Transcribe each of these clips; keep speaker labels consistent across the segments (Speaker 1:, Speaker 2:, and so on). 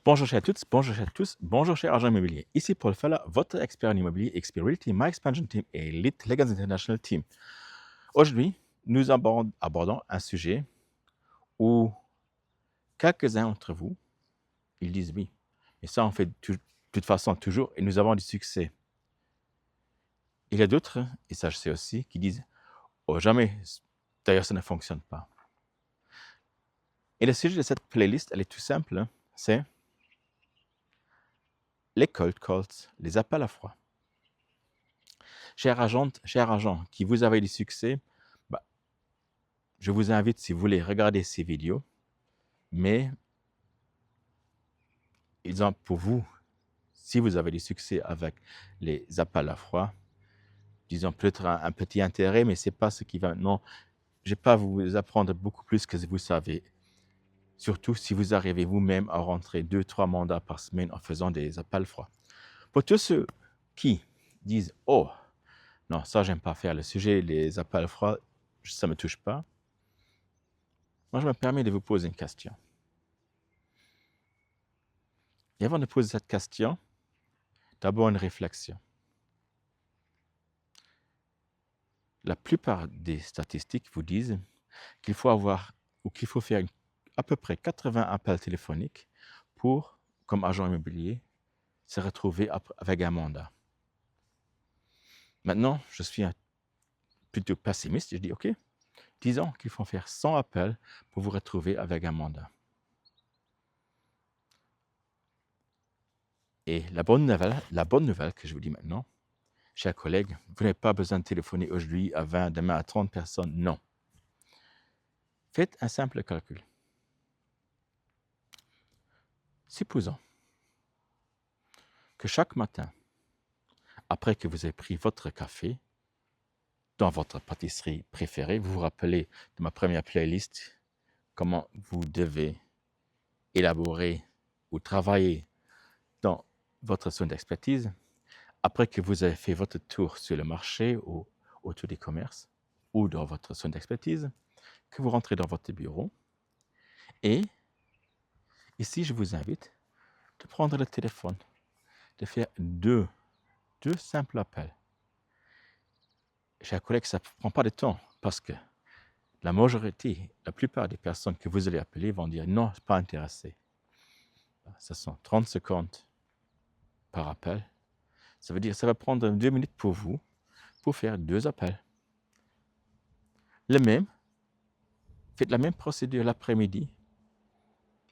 Speaker 1: Bonjour chers à toutes, bonjour chers à tous, bonjour chers agents immobiliers. Ici Paul Falla, votre expert en immobilier, XP Realty, My Expansion Team et Elite Legends International Team. Aujourd'hui, nous abordons un sujet où quelques-uns d'entre vous, ils disent oui, mais ça on fait de toute façon toujours et nous avons du succès. Il y a d'autres, et ça je sais aussi, qui disent oh jamais, d'ailleurs ça ne fonctionne pas. Et le sujet de cette playlist, elle est tout simple, c'est les cold calls, les appels à froid. Cher agent qui vous avez du succès, bah, je vous invite, si vous voulez, regarder ces vidéos, mais exemple pour vous, si vous avez du succès avec les appels à froid, disons peut-être un petit intérêt, mais ce n'est pas ce qui va... Non, je ne vais pas vous apprendre beaucoup plus que vous savez. Surtout si vous arrivez vous-même à rentrer 2-3 mandats par semaine en faisant des appels froids. Pour tous ceux qui disent « Oh, non, ça, j'aime pas faire le sujet, les appels froids, ça ne me touche pas », moi, je me permets de vous poser une question. Et avant de poser cette question, d'abord une réflexion. La plupart des statistiques vous disent qu'il faut avoir ou qu'il faut faire à peu près 80 appels téléphoniques pour, comme agent immobilier, se retrouver avec un mandat. Maintenant, je suis plutôt pessimiste et je dis OK, disons qu'il faut faire 100 appels pour vous retrouver avec un mandat. Et la bonne nouvelle que je vous dis maintenant, chers collègues, vous n'avez pas besoin de téléphoner aujourd'hui à 20, demain à 30 personnes, non. Faites un simple calcul. Supposons que chaque matin, après que vous avez pris votre café dans votre pâtisserie préférée, vous vous rappelez de ma première playlist, comment vous devez élaborer ou travailler dans votre zone d'expertise, après que vous avez fait votre tour sur le marché ou autour des commerces ou dans votre zone d'expertise, que vous rentrez dans votre bureau. Et ici, je vous invite de prendre le téléphone, de faire deux simples appels. Chers collègues, ça ne prend pas de temps parce que la majorité, la plupart des personnes que vous allez appeler vont dire non, pas intéressé. Ce sont 30 secondes par appel. Ça veut dire que ça va prendre 2 minutes pour vous pour faire 2 appels. Faites la même procédure l'après-midi,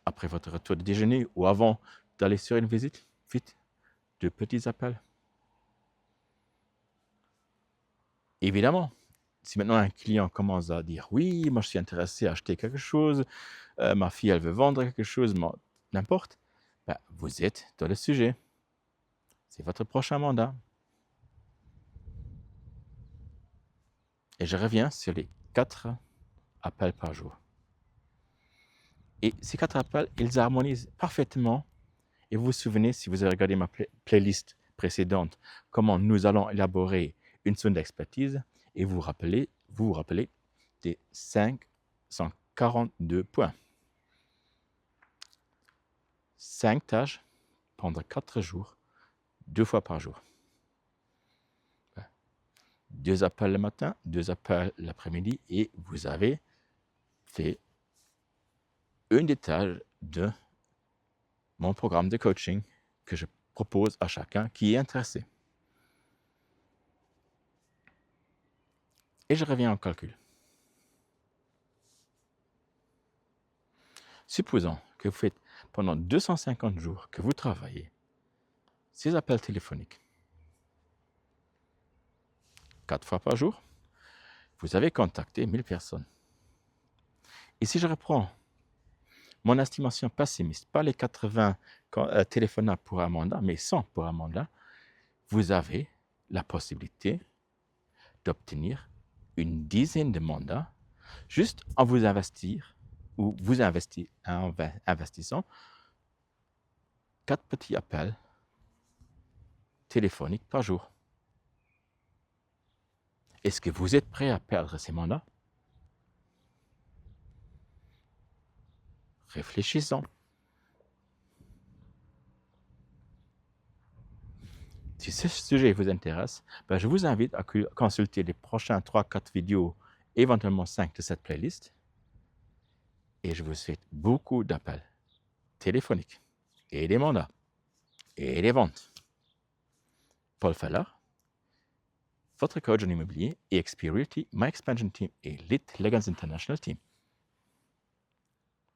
Speaker 1: après votre retour de déjeuner ou avant d'aller sur une visite. Faites 2 petits appels. Évidemment, si maintenant un client commence à dire oui, moi je suis intéressé à acheter quelque chose, ma fille elle veut vendre quelque chose, n'importe, vous êtes dans le sujet. C'est votre prochain mandat. Et je reviens sur les 4 appels par jour. Et ces 4 appels, ils harmonisent parfaitement. Et vous vous souvenez, si vous avez regardé ma playlist précédente, comment nous allons élaborer une zone d'expertise, et vous vous rappelez des 542 points. 5 tâches pendant 4 jours, 2 fois par jour. 2 appels le matin, 2 appels l'après-midi, et vous avez fait une des tâches de mon programme de coaching que je propose à chacun qui est intéressé. Et je reviens au calcul. Supposons que vous faites pendant 250 jours que vous travaillez 6 appels téléphoniques, 4 fois par jour, vous avez contacté 1000 personnes. Et si je reprends mon estimation pessimiste, pas les 80 téléphonats pour un mandat, mais 100 pour un mandat, vous avez la possibilité d'obtenir une dizaine de mandats juste en vous investissant 4 petits appels téléphoniques par jour. Est-ce que vous êtes prêt à perdre ces mandats? Réfléchissons. Si ce sujet vous intéresse, je vous invite à consulter les prochains 3-4 vidéos, éventuellement 5 de cette playlist. Et je vous souhaite beaucoup d'appels téléphoniques et des mandats et des ventes. Paul Feller, votre coach en immobilier, EXP Realty, My Expansion Team et Lit Legans International Team.